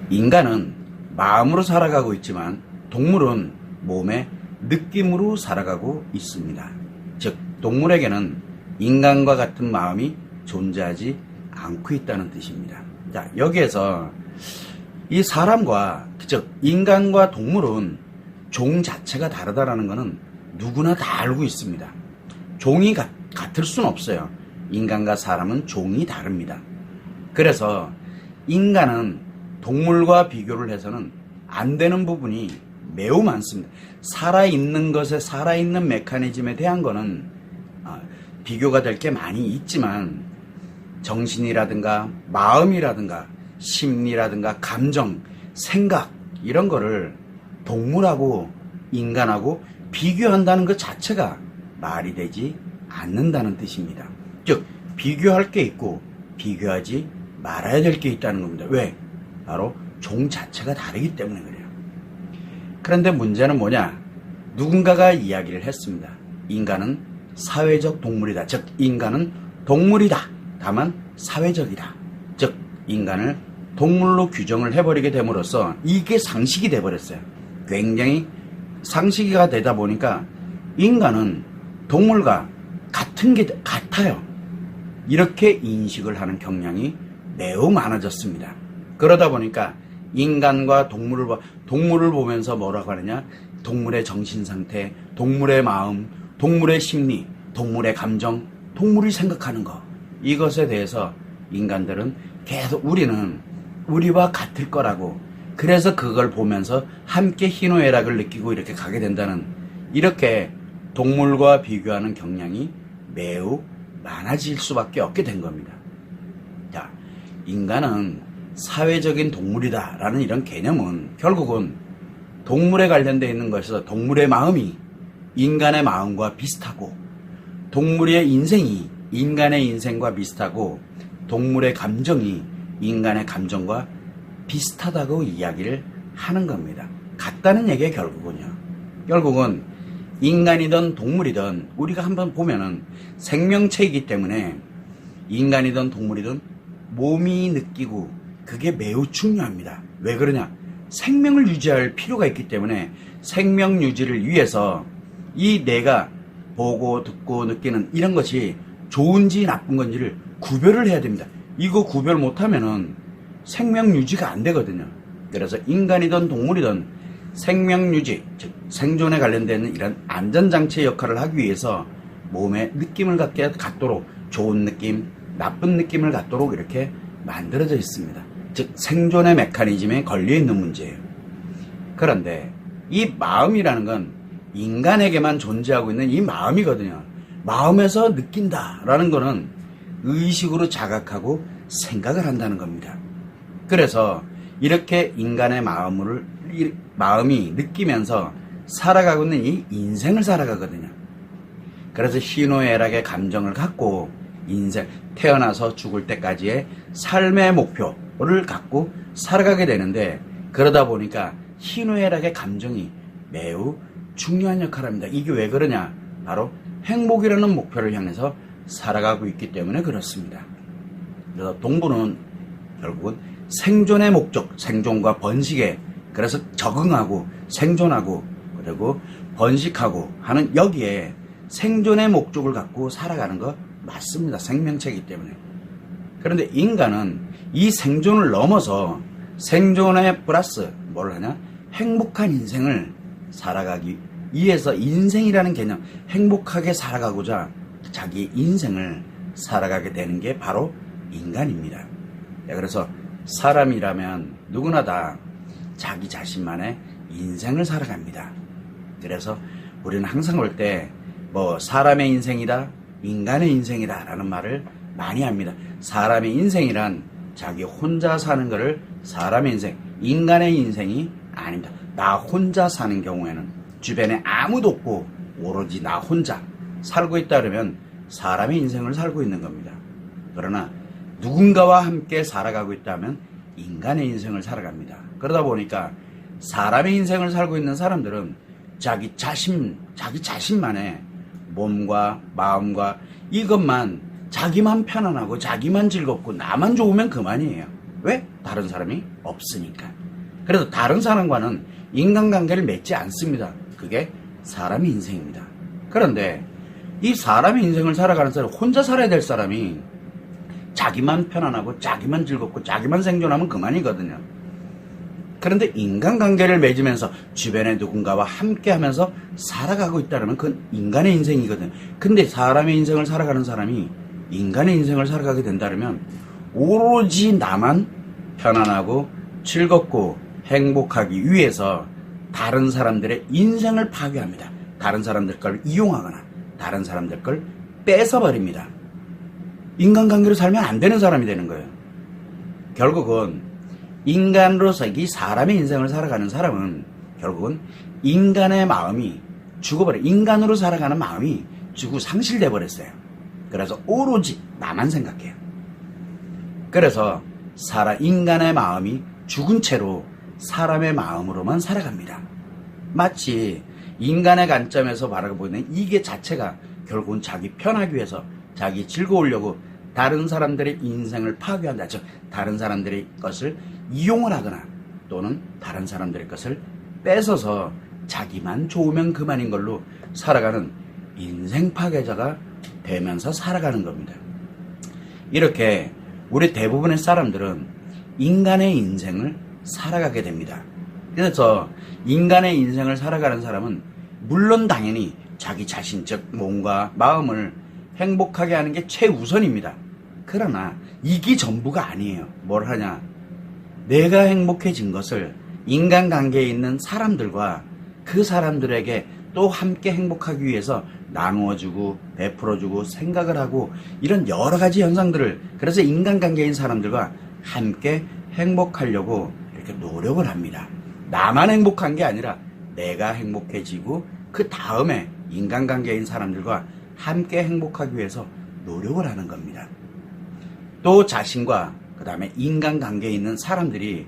인간은 마음으로 살아가고 있지만 동물은 몸의 느낌으로 살아가고 있습니다. 즉 동물에게는 인간과 같은 마음이 존재하지 않고 있다는 뜻입니다. 자, 여기에서 이 사람과 즉 인간과 동물은 종 자체가 다르다라는 것은 누구나 다 알고 있습니다. 종이 같을 수는 없어요. 인간과 사람은 종이 다릅니다. 그래서 인간은 동물과 비교를 해서는 안 되는 부분이 매우 많습니다. 살아있는 것에 살아있는 메커니즘에 대한 거는 비교가 될 게 많이 있지만 정신이라든가 마음이라든가 심리라든가 감정, 생각 이런 거를 동물하고 인간하고 비교한다는 것 자체가 말이 되지 않는다는 뜻입니다. 즉 비교할 게 있고 비교하지 말아야 될 게 있다는 겁니다. 왜? 바로 종 자체가 다르기 때문에 그래요. 그런데 문제는 뭐냐? 누군가가 이야기를 했습니다. 인간은 사회적 동물이다. 즉 인간은 동물이다. 다만 사회적이다. 즉 인간을 동물로 규정을 해버리게 됨으로써 이게 상식이 돼버렸어요. 굉장히 상식이가 되다 보니까 인간은 동물과 같은 게 같아요. 이렇게 인식을 하는 경향이 매우 많아졌습니다. 그러다 보니까 인간과 동물을 보면서 뭐라고 하느냐? 동물의 정신상태, 동물의 마음, 동물의 심리, 동물의 감정, 동물이 생각하는 것. 이것에 대해서 인간들은 계속 우리는 우리와 같을 거라고, 그래서 그걸 보면서 함께 희노애락을 느끼고 이렇게 가게 된다는, 이렇게 동물과 비교하는 경향이 매우 많아질 수밖에 없게 된 겁니다. 자, 인간은 사회적인 동물이다라는 이런 개념은 결국은 동물에 관련되어 있는 것에서 동물의 마음이 인간의 마음과 비슷하고, 동물의 인생이 인간의 인생과 비슷하고, 동물의 감정이 인간의 감정과 비슷하다고 이야기를 하는 겁니다. 같다는 얘기에 결국은 인간이든 동물이든 우리가 한번 보면은 생명체이기 때문에 인간이든 동물이든 몸이 느끼고 그게 매우 중요합니다. 왜 그러냐? 생명을 유지할 필요가 있기 때문에 생명 유지를 위해서 이 내가 보고 듣고 느끼는 이런 것이 좋은지 나쁜 건지를 구별을 해야 됩니다. 이거 구별 못하면은 생명 유지가 안 되거든요. 그래서 인간이든 동물이든 생명 유지, 즉 생존에 관련된 이런 안전장치의 역할을 하기 위해서 몸에 느낌을 갖도록, 좋은 느낌, 나쁜 느낌을 갖도록 이렇게 만들어져 있습니다. 즉 생존의 메커니즘에 걸려있는 문제예요. 그런데 이 마음이라는 건 인간에게만 존재하고 있는 이 마음이거든요. 마음에서 느낀다라는 거는 의식으로 자각하고 생각을 한다는 겁니다. 그래서 이렇게 인간의 마음이 느끼면서 살아가고 있는 이 인생을 살아가거든요. 그래서 희노애락의 감정을 갖고 인생, 태어나서 죽을 때까지의 삶의 목표를 갖고 살아가게 되는데, 그러다 보니까 희노애락의 감정이 매우 중요한 역할을 합니다. 이게 왜 그러냐? 바로 행복이라는 목표를 향해서 살아가고 있기 때문에 그렇습니다. 그래서 동물은 결국은 생존의 목적, 생존과 번식에, 그래서 적응하고 생존하고 그리고 번식하고 하는 여기에 생존의 목적을 갖고 살아가는 거 맞습니다. 생명체이기 때문에. 그런데 인간은 이 생존을 넘어서 생존에 플러스 뭘 하냐? 행복한 인생을 살아가기 위해서, 인생이라는 개념, 행복하게 살아가고자 자기 인생을 살아가게 되는 게 바로 인간입니다. 그래서 사람이라면 누구나 다 자기 자신만의 인생을 살아갑니다. 그래서 우리는 항상 볼 때 뭐 사람의 인생이다, 인간의 인생이다 라는 말을 많이 합니다. 사람의 인생이란 자기 혼자 사는 거를 사람의 인생, 인간의 인생이 아닙니다. 나 혼자 사는 경우에는 주변에 아무도 없고 오로지 나 혼자 살고 있다 그러면 사람의 인생을 살고 있는 겁니다. 그러나 누군가와 함께 살아가고 있다면 인간의 인생을 살아갑니다. 그러다 보니까 사람의 인생을 살고 있는 사람들은 자기 자신만의 몸과 마음과 이것만, 자기만 편안하고 자기만 즐겁고 나만 좋으면 그만이에요. 왜? 다른 사람이 없으니까. 그래서 다른 사람과는 인간관계를 맺지 않습니다. 그게 사람의 인생입니다. 그런데 이 사람의 인생을 살아가는 사람, 혼자 살아야 될 사람이 자기만 편안하고 자기만 즐겁고 자기만 생존하면 그만이거든요. 그런데 인간관계를 맺으면서 주변의 누군가와 함께하면서 살아가고 있다면 그건 인간의 인생이거든요. 근데 사람의 인생을 살아가는 사람이 인간의 인생을 살아가게 된다면 오로지 나만 편안하고 즐겁고 행복하기 위해서 다른 사람들의 인생을 파괴합니다. 다른 사람들 걸 이용하거나 다른 사람들 걸 뺏어버립니다. 인간관계로 살면 안 되는 사람이 되는 거예요. 결국은 인간으로서 이 사람의 인생을 살아가는 사람은 결국은 인간의 마음이 죽어버려. 인간으로 살아가는 마음이 죽고 상실돼 버렸어요. 그래서 오로지 나만 생각해요. 그래서 인간의 마음이 죽은 채로 사람의 마음으로만 살아갑니다. 마치 인간의 관점에서 바라보는 이게 자체가 결국은 자기 편하기 위해서 자기 즐거우려고 다른 사람들의 인생을 파괴한다. 즉 다른 사람들의 것을 이용을 하거나 또는 다른 사람들의 것을 뺏어서 자기만 좋으면 그만인 걸로 살아가는 인생 파괴자가 되면서 살아가는 겁니다. 이렇게 우리 대부분의 사람들은 인간의 인생을 살아가게 됩니다. 그래서 인간의 인생을 살아가는 사람은 물론 당연히 자기 자신, 즉 몸과 마음을 행복하게 하는 게 최우선입니다. 그러나 이게 전부가 아니에요. 뭘 하냐? 내가 행복해진 것을 인간관계에 있는 사람들과 그 사람들에게 또 함께 행복하기 위해서 나누어주고 베풀어주고 생각을 하고 이런 여러 가지 현상들을, 그래서 인간관계인 사람들과 함께 행복하려고 이렇게 노력을 합니다. 나만 행복한 게 아니라 내가 행복해지고 그 다음에 인간관계인 사람들과 함께 행복하기 위해서 노력을 하는 겁니다. 또 자신과 그 다음에 인간관계에 있는 사람들이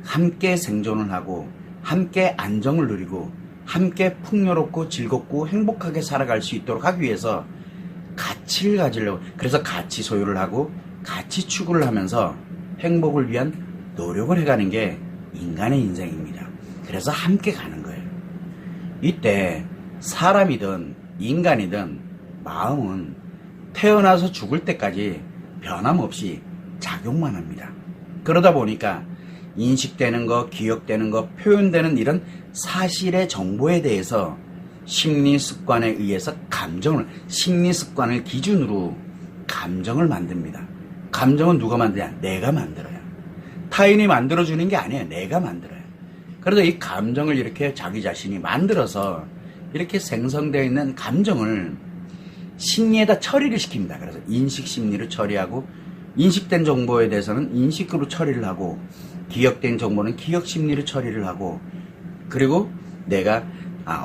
함께 생존을 하고 함께 안정을 누리고 함께 풍요롭고 즐겁고 행복하게 살아갈 수 있도록 하기 위해서 가치를 가지려고, 그래서 가치 소유를 하고 가치 추구를 하면서 행복을 위한 노력을 해가는 게 인간의 인생입니다. 그래서 함께 가는 거예요. 이때 사람이든 인간이든 마음은 태어나서 죽을 때까지 변함없이 작용만 합니다. 그러다 보니까 인식되는 거, 기억되는 거, 표현되는 이런 사실의 정보에 대해서 심리 습관에 의해서 심리 습관을 기준으로 감정을 만듭니다. 감정은 누가 만드냐? 내가 만들어요. 타인이 만들어주는 게 아니에요. 내가 만들어요. 그래서 이 감정을 이렇게 자기 자신이 만들어서 이렇게 생성되어 있는 감정을 심리에다 처리를 시킵니다. 그래서 인식 심리로 처리하고, 인식된 정보에 대해서는 인식으로 처리를 하고, 기억된 정보는 기억 심리로 처리를 하고, 그리고 내가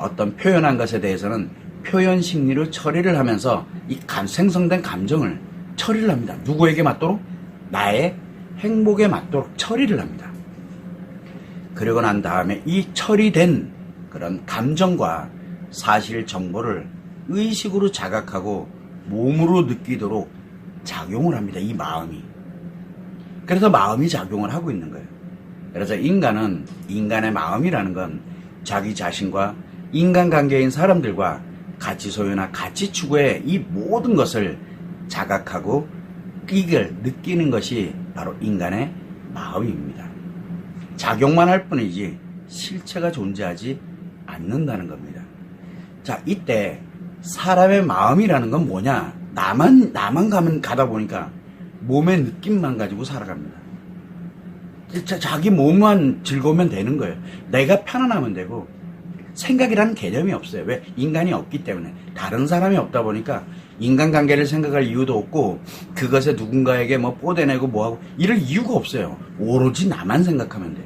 어떤 표현한 것에 대해서는 표현 심리로 처리를 하면서 이 생성된 감정을 처리를 합니다. 누구에게 맞도록? 나의 행복에 맞도록 처리를 합니다. 그리고 난 다음에 이 처리된 그런 감정과 사실 정보를 의식으로 자각하고 몸으로 느끼도록 작용을 합니다. 이 마음이. 그래서 마음이 작용을 하고 있는 거예요. 그래서 인간의 마음이라는 건 자기 자신과 인간관계인 사람들과 가치 소유나 가치 추구의 이 모든 것을 자각하고 이걸 느끼는 것이 바로 인간의 마음입니다. 작용만 할 뿐이지 실체가 존재하지 않는다는 겁니다. 자, 이때 사람의 마음이라는 건 뭐냐? 나만 가다 보니까 몸의 느낌만 가지고 살아갑니다. 자기 몸만 즐거우면 되는 거예요. 내가 편안하면 되고 생각이라는 개념이 없어요. 왜? 인간이 없기 때문에. 다른 사람이 없다 보니까 인간관계를 생각할 이유도 없고 그것에 누군가에게 뽀대내고 뭐하고 이럴 이유가 없어요. 오로지 나만 생각하면 돼요.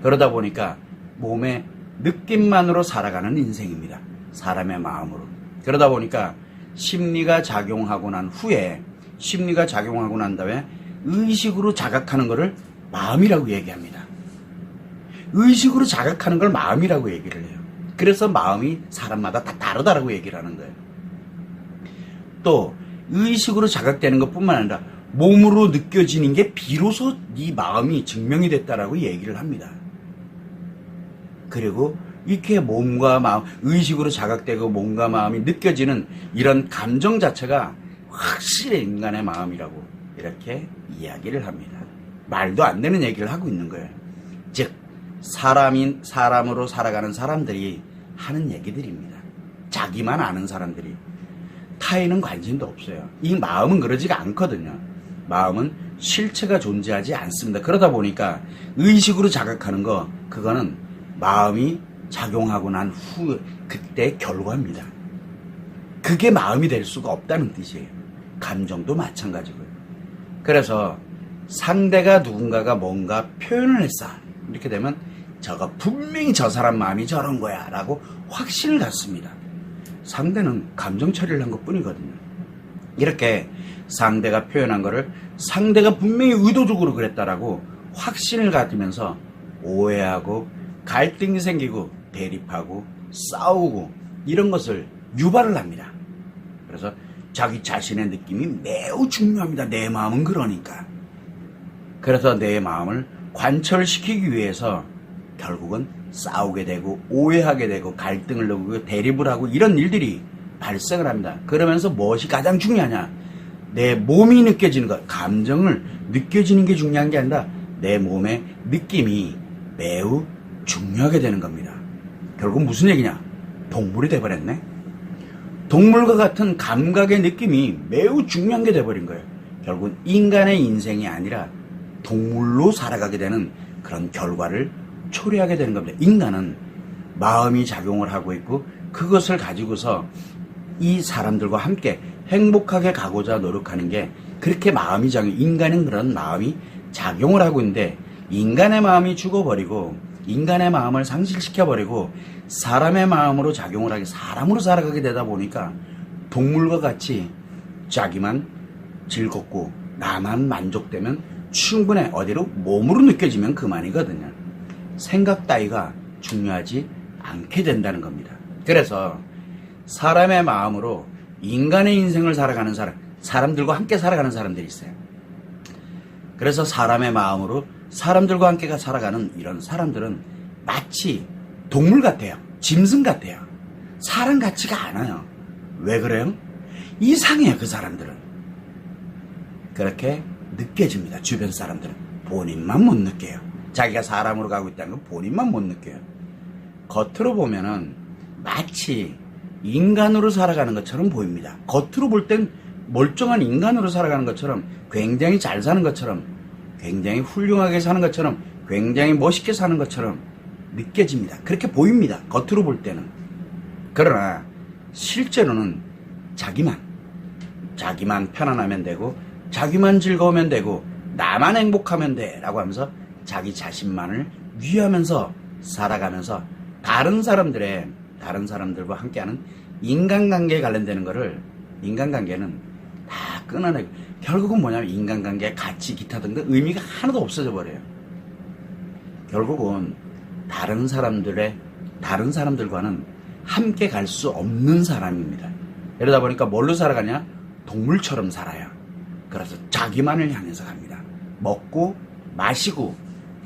그러다 보니까 몸의 느낌만으로 살아가는 인생입니다. 사람의 마음으로. 그러다 보니까 심리가 작용하고 난 다음에 의식으로 자각하는 것을 마음이라고 얘기합니다. 의식으로 자각하는 걸 마음이라고 얘기를 해요. 그래서 마음이 사람마다 다 다르다라고 얘기를 하는 거예요. 또 의식으로 자각되는 것뿐만 아니라 몸으로 느껴지는 게 비로소 네 마음이 증명이 됐다라고 얘기를 합니다. 그리고 이렇게 몸과 마음, 의식으로 자각되고 몸과 마음이 느껴지는 이런 감정 자체가 확실히 인간의 마음이라고 이렇게 이야기를 합니다. 말도 안 되는 얘기를 하고 있는 거예요. 즉 사람으로 살아가는 사람들이 하는 얘기들입니다. 자기만 아는 사람들이. 타인은 관심도 없어요. 이 마음은 그러지가 않거든요. 마음은 실체가 존재하지 않습니다. 그러다 보니까 의식으로 자각하는 거, 그거는 마음이 작용하고 난 후 그때의 결과입니다. 그게 마음이 될 수가 없다는 뜻이에요. 감정도 마찬가지고요. 그래서 상대가 누군가가 뭔가 표현을 했어. 이렇게 되면 저거 분명히 저 사람 마음이 저런 거야 라고 확신을 갖습니다. 상대는 감정 처리를 한 것뿐이거든요. 이렇게 상대가 표현한 거를 상대가 분명히 의도적으로 그랬다라고 확신을 갖으면서 오해하고 갈등이 생기고 대립하고 싸우고 이런 것을 유발을 합니다. 그래서 자기 자신의 느낌이 매우 중요합니다. 내 마음은 그러니까. 그래서 내 마음을 관철시키기 위해서 결국은 싸우게 되고 오해하게 되고 갈등을 느끼고 대립을 하고 이런 일들이 발생을 합니다. 그러면서 무엇이 가장 중요하냐? 내 몸이 느껴지는 것, 감정을 느껴지는 게 중요한 게 아니라 내 몸의 느낌이 매우 중요하게 되는 겁니다. 결국 무슨 얘기냐? 동물이 돼버렸네. 동물과 같은 감각의 느낌이 매우 중요한 게 돼버린 거예요. 결국 인간의 인생이 아니라 동물로 살아가게 되는 그런 결과를 초래하게 되는 겁니다. 인간은 마음이 작용을 하고 있고 그것을 가지고서 이 사람들과 함께 행복하게 가고자 노력하는 게 그렇게 마음이 인간은 그런 마음이 작용을 하고 있는데 인간의 마음이 죽어버리고 인간의 마음을 상실시켜버리고 사람의 마음으로 작용을 하게 사람으로 살아가게 되다 보니까 동물과 같이 자기만 즐겁고 나만 만족되면 충분해. 어디로? 몸으로 느껴지면 그만이거든요. 생각 따위가 중요하지 않게 된다는 겁니다. 그래서 사람의 마음으로 인간의 인생을 살아가는 사람들과 함께 살아가는 사람들이 있어요. 그래서 사람의 마음으로 사람들과 함께 살아가는 이런 사람들은 마치 동물 같아요. 짐승 같아요. 사람 같지가 않아요. 왜 그래요? 이상해요, 그 사람들은. 그렇게 느껴집니다. 주변 사람들은. 본인만 못 느껴요. 자기가 사람으로 가고 있다는 건 본인만 못 느껴요. 겉으로 보면은 마치 인간으로 살아가는 것처럼 보입니다. 겉으로 볼 땐 멀쩡한 인간으로 살아가는 것처럼 굉장히 잘 사는 것처럼 굉장히 훌륭하게 사는 것처럼 굉장히 멋있게 사는 것처럼 느껴집니다. 그렇게 보입니다. 겉으로 볼 때는. 그러나 실제로는 자기만 편안하면 되고 자기만 즐거우면 되고 나만 행복하면 돼 라고 하면서 자기 자신만을 위하면서 살아가면서 다른 사람들과 함께하는 인간관계에 관련되는 거를 인간관계는 다 끊어내고 결국은 뭐냐면 인간관계의 가치 기타 등등 의미가 하나도 없어져 버려요. 결국은 다른 사람들과는 함께 갈 수 없는 사람입니다. 이러다 보니까 뭘로 살아가냐? 동물처럼 살아요. 그래서 자기만을 향해서 갑니다. 먹고 마시고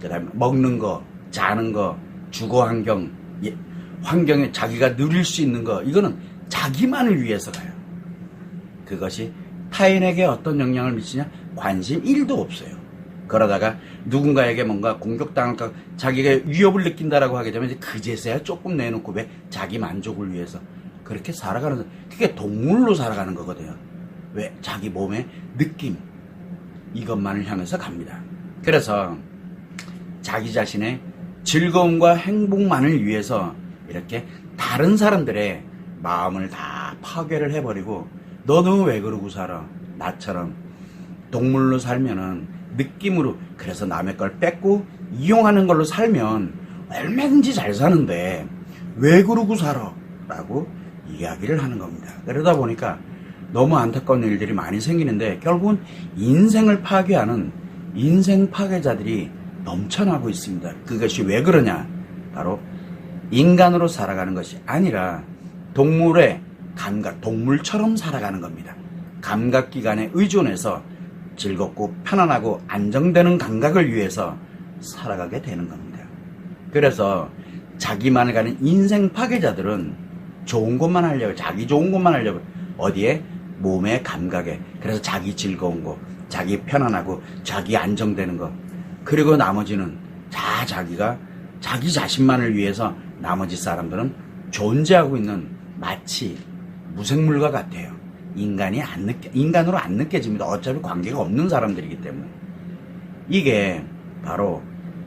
그다음에 먹는 거, 자는 거, 주거 환경에 자기가 누릴 수 있는 거, 이거는 자기만을 위해서 가요. 그것이 타인에게 어떤 영향을 미치냐? 관심 1도 없어요. 그러다가 누군가에게 뭔가 공격당할까, 자기가 위협을 느낀다라고 하게 되면 그제서야 조금 내놓고 왜 자기 만족을 위해서 그렇게 살아가는, 그게 동물로 살아가는 거거든요. 왜? 자기 몸의 느낌, 이것만을 향해서 갑니다. 그래서 자기 자신의 즐거움과 행복만을 위해서 이렇게 다른 사람들의 마음을 다 파괴를 해버리고 너는 왜 그러고 살아? 나처럼 동물로 살면은 느낌으로, 그래서 남의 걸 뺏고 이용하는 걸로 살면 얼마든지 잘 사는데 왜 그러고 살아? 라고 이야기를 하는 겁니다. 그러다 보니까 너무 안타까운 일들이 많이 생기는데 결국은 인생을 파괴하는 인생 파괴자들이 넘쳐나고 있습니다. 그것이 왜 그러냐? 바로 인간으로 살아가는 것이 아니라 동물의 감각, 동물처럼 살아가는 겁니다. 감각기관에 의존해서 즐겁고 편안하고 안정되는 감각을 위해서 살아가게 되는 겁니다. 그래서 자기만을 가는 인생 파괴자들은 좋은 것만 하려고, 자기 좋은 것만 하려고, 어디에? 몸의 감각에. 그래서 자기 즐거운 거, 자기 편안하고, 자기 안정되는 거, 그리고 나머지는 다 자기가 자기 자신만을 위해서 나머지 사람들은 존재하고 있는 마치 무생물과 같아요. 인간으로 안 느껴집니다. 어차피 관계가 없는 사람들이기 때문에. 이게 바로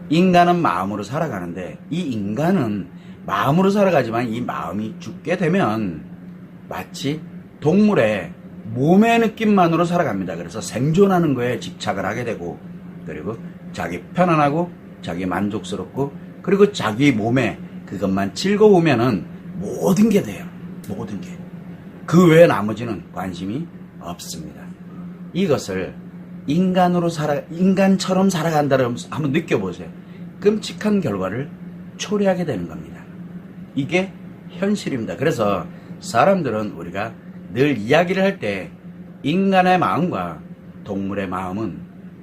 인간은 마음으로 살아가는데, 이 인간은 마음으로 살아가지만 이 마음이 죽게 되면 마치 동물의 몸의 느낌만으로 살아갑니다. 그래서 생존하는 거에 집착을 하게 되고, 그리고 자기 편안하고 자기 만족스럽고, 그리고 자기 몸에 그것만 즐거우면은 모든 게 돼요. 모든 게. 그 외에 나머지는 관심이 없습니다. 이것을 인간처럼 살아간다를 한번 느껴보세요. 끔찍한 결과를 초래하게 되는 겁니다. 이게 현실입니다. 그래서 사람들은 우리가 늘 이야기를 할 때 인간의 마음과 동물의 마음은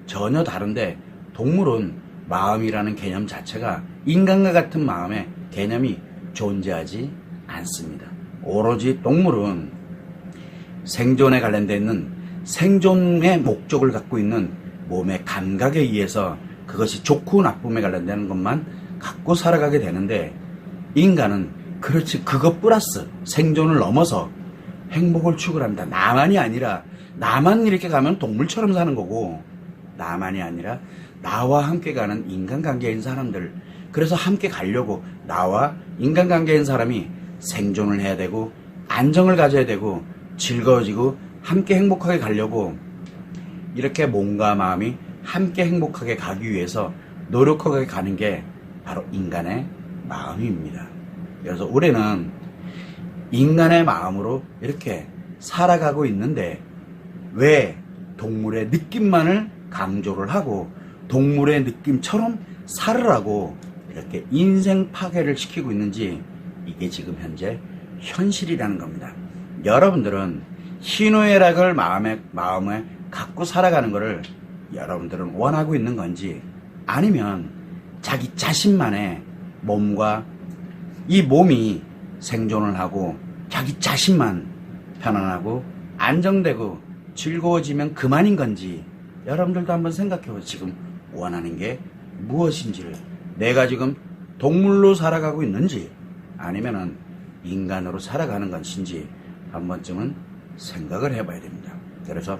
전혀 다른데, 동물은 마음이라는 개념 자체가 인간과 같은 마음의 개념이 존재하지 않습니다. 오로지 동물은 생존에 관련되어 있는 생존의 목적을 갖고 있는 몸의 감각에 의해서 그것이 좋고 나쁨에 관련되는 것만 갖고 살아가게 되는데, 인간은 그렇지, 그것 플러스 생존을 넘어서 행복을 추구합니다. 나만이 아니라, 나만 이렇게 가면 동물처럼 사는 거고, 나만이 아니라 나와 함께 가는 인간관계인 사람들, 그래서 함께 가려고 나와 인간관계인 사람이 생존을 해야 되고 안정을 가져야 되고 즐거워지고 함께 행복하게 가려고, 이렇게 몸과 마음이 함께 행복하게 가기 위해서 노력하게 가는 게 바로 인간의 마음입니다. 그래서 우리는 인간의 마음으로 이렇게 살아가고 있는데, 왜 동물의 느낌만을 강조를 하고 동물의 느낌처럼 살으라고 이렇게 인생 파괴를 시키고 있는지, 이게 지금 현재 현실이라는 겁니다. 여러분들은 희노애락을 마음에 갖고 살아가는 것을 여러분들은 원하고 있는 건지, 아니면 자기 자신만의 몸과 이 몸이 생존을 하고 자기 자신만 편안하고 안정되고 즐거워지면 그만인 건지, 여러분들도 한번 생각해보세요. 지금 원하는 게 무엇인지를. 내가 지금 동물로 살아가고 있는지 아니면은 인간으로 살아가는 것인지 한 번쯤은 생각을 해봐야 됩니다. 그래서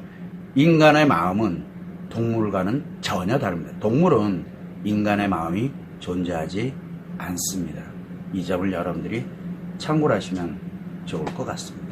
인간의 마음은 동물과는 전혀 다릅니다. 동물은 인간의 마음이 존재하지 않습니다. 이 점을 여러분들이 참고를 하시면 좋을 것 같습니다.